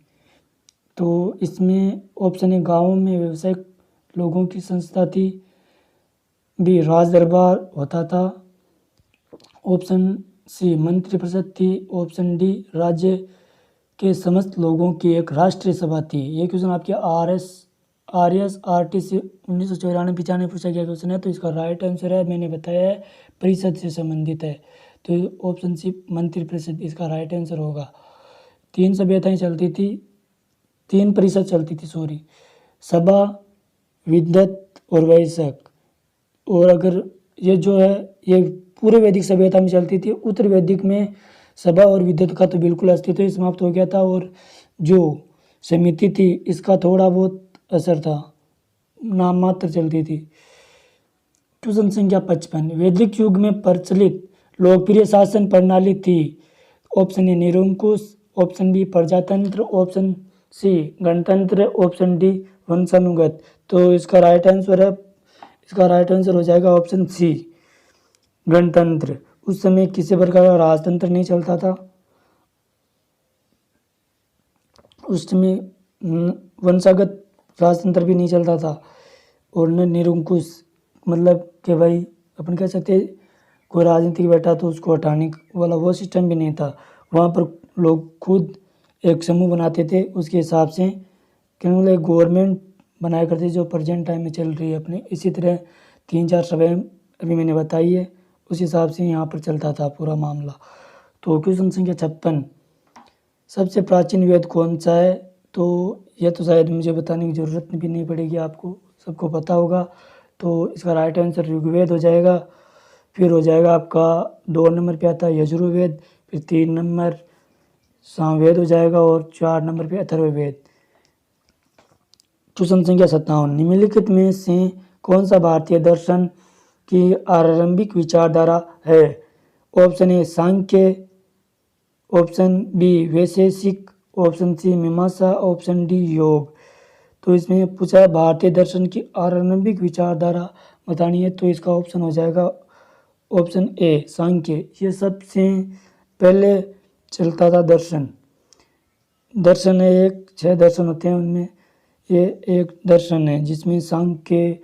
तो इसमें ऑप्शन ए गाँव में व्यवसायिक लोगों की संस्था थी, बी राज दरबार होता था, ऑप्शन सी मंत्री परिषद थी, ऑप्शन डी राज्य के समस्त लोगों की एक राष्ट्रीय सभा थी। ये क्वेश्चन आपके RSRT से 1994-95 पूछा गया क्वेश्चन है। तो इसका राइट आंसर है मैंने बताया है परिषद से संबंधित है, तो ऑप्शन सी मंत्री परिषद इसका राइट आंसर होगा। 3 सभ्यताएं चलती थी, 3 परिषद चलती थी सभा, विद्वत और वयस्क। और अगर ये जो है ये पूर्व वैदिक सभ्यता में चलती थी, उत्तर वैदिक में सभा और विद्वत का तो बिल्कुल अस्तित्व ही समाप्त हो गया था, और जो समिति थी इसका थोड़ा बहुत असर था, नाम मात्र चलती थी। क्वेश्चन संख्या 55, वैदिक युग में प्रचलित लोकप्रिय शासन प्रणाली थी। ऑप्शन ए निरंकुश, ऑप्शन बी प्रजातंत्र, ऑप्शन सी गणतंत्र, ऑप्शन डी वंशानुगत। तो इसका राइट आंसर हो जाएगा ऑप्शन सी गणतंत्र। उस समय किसी प्रकार का राजतंत्र नहीं चलता था, उस समय वंशागत राजतंत्र भी नहीं चलता था, और न निरंकुश मतलब कि भाई अपन कह सकते कोई राजनीतिक बैठा तो उसको हटाने वाला वो सिस्टम भी नहीं था। वहाँ पर लोग खुद एक समूह बनाते थे, उसके हिसाब से केवल एक गवर्नमेंट बनाया करते जो प्रेजेंट टाइम में चल रही है अपने। इसी तरह 3-4 सभाएँ अभी मैंने बताई है, उस हिसाब से यहाँ पर चलता था पूरा मामला। तो क्वेश्चन संख्या 56, सबसे प्राचीन वेद कौन सा है? तो यह तो शायद मुझे बताने की ज़रूरत भी नहीं पड़ेगी, आपको सबको पता होगा। तो इसका राइट आंसर ऋग्वेद हो जाएगा। फिर हो जाएगा आपका 2 नंबर पे आता है यजुर्वेद, फिर 3 नंबर सामवेद हो जाएगा और 4 नंबर पे अथर्ववेद। क्वेश्चन संख्या 57, निम्नलिखित में से कौन सा भारतीय दर्शन की आरंभिक विचारधारा है? Option A Sankhya, option B Vaisheshika, option C Mimamsa, option D योग। तो इसमें पूछा है भारतीय दर्शन की आरंभिक विचारधारा बतानी है, तो इसका ऑप्शन हो जाएगा ऑप्शन ए सांख्य। ये सबसे पहले चलता था दर्शन। दर्शन है एक, 6 दर्शन होते हैं, उनमें ये एक दर्शन है जिसमें सांख्य,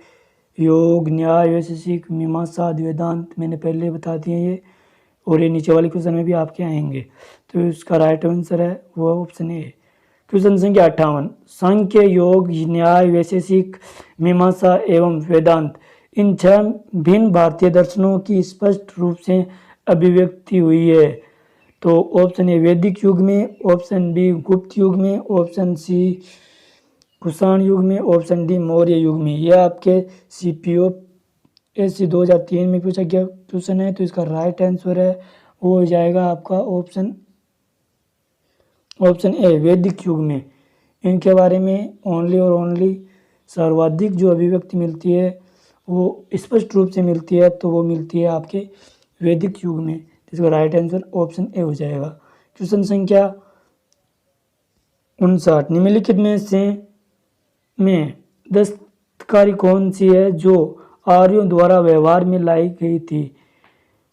योग, न्याय, वैशेषिक, मीमांसा, वेदांत मैंने पहले बता दिए ये, और ये नीचे वाले क्वेश्चन में भी आपके आएंगे। तो इसका राइट आंसर है वो ऑप्शन ए। क्वेश्चन संख्या 58, सांख्य, योग, न्याय, वैशेषिक, मीमांसा एवं वेदांत इन 6 भिन्न भारतीय दर्शनों की स्पष्ट रूप से अभिव्यक्ति हुई है। तो ऑप्शन ए वैदिक युग में, ऑप्शन बी गुप्त युग में, ऑप्शन सी कुषाण युग में, ऑप्शन डी मौर्य युग में। यह आपके CPOSC 2003 में पूछा गया क्वेश्चन है। तो इसका राइट आंसर है वो हो जाएगा आपका ऑप्शन ए वैदिक युग में। इनके बारे में ओनली और ओनली सर्वाधिक जो अभिव्यक्ति मिलती है वो स्पष्ट रूप से मिलती है, तो वो मिलती है आपके वैदिक युग में। इसका राइट आंसर ऑप्शन ए हो जाएगा। क्वेश्चन संख्या 59, निम्नलिखित में से दस्तकारी कौन सी है जो आर्यों द्वारा व्यवहार में लाई गई थी?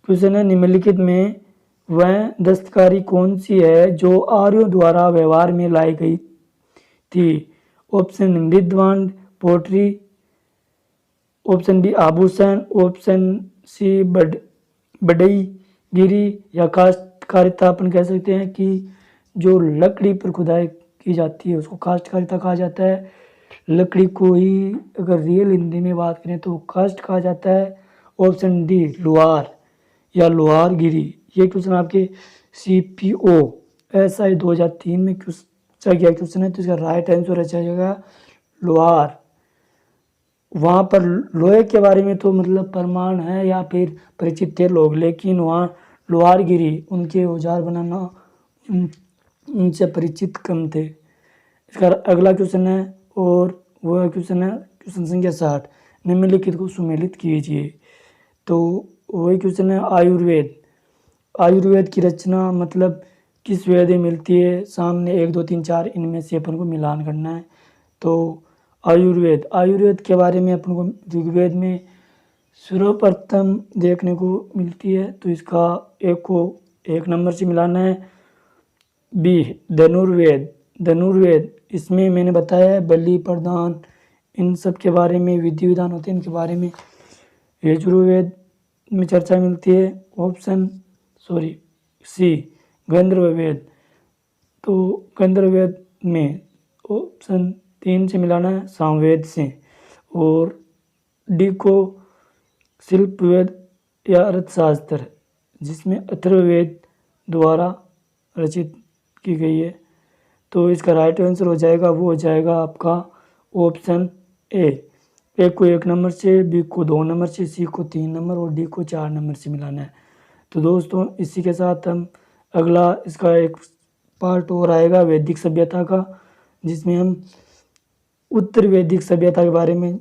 क्वेश्चन है निम्नलिखित में वह दस्तकारी कौन सी है जो आर्यों द्वारा व्यवहार में लाई गई थी? ऑप्शन मृदवांड, पोट्री, ऑप्शन बी आभूषण, ऑप्शन सी बढ़ईगिरी या काष्ठकारिता। अपन कह सकते हैं कि जो लकड़ी पर खुदाई की जाती है उसको काष्ठकारिता कहा जाता है। लकड़ी को ही अगर रियल हिंदी में बात करें तो काष्ठ कहा जाता है। ऑप्शन डी लोहार या लोहारगिरी। ये क्वेश्चन आपके CPOSI 2003 में पूछा गया क्वेश्चन है। तो इसका राइट आंसर हो जाएगा लोहार। वहाँ पर लोहे के बारे में तो मतलब प्रमाण है या फिर परिचित थे लोग, लेकिन वहाँ लोहारगिरी उनके औजार बनाना उनसे परिचित कम थे। इसका अगला क्वेश्चन है और वह क्वेश्चन है क्वेश्चन संख्या 60, निम्नलिखित को सुमेलित कीजिए। तो वही क्वेश्चन है आयुर्वेद। आयुर्वेद की रचना मतलब किस वेद में मिलती है? सामने 1, 2, 3, 4 इनमें से अपन को मिलान करना है। तो आयुर्वेद के बारे में अपन को ऋग्वेद में सर्वप्रथम देखने को मिलती है। तो इसका एक को 1 नंबर से मिलाना है। बी धनुर्वेद, इसमें मैंने बताया है बलि प्रदान इन सब के बारे में विधि विधान होते हैं, इनके बारे में यजुर्वेद में चर्चा मिलती है। सी गंधर्ववेद। तो गंधर्ववेद में ऑप्शन 3 से मिलाना है सामवेद से। और डी को शिल्पवेद या अर्थशास्त्र जिसमें अथर्ववेद द्वारा रचित की गई है। तो इसका राइट आंसर हो जाएगा वो हो जाएगा आपका ऑप्शन ए को 1 नंबर से, बी को 2 नंबर से, सी को 3 नंबर और डी को 4 नंबर से मिलाना है। तो दोस्तों इसी के साथ हम अगला इसका एक पार्ट और आएगा वैदिक सभ्यता का, जिसमें हम उत्तर वैदिक सभ्यता के बारे में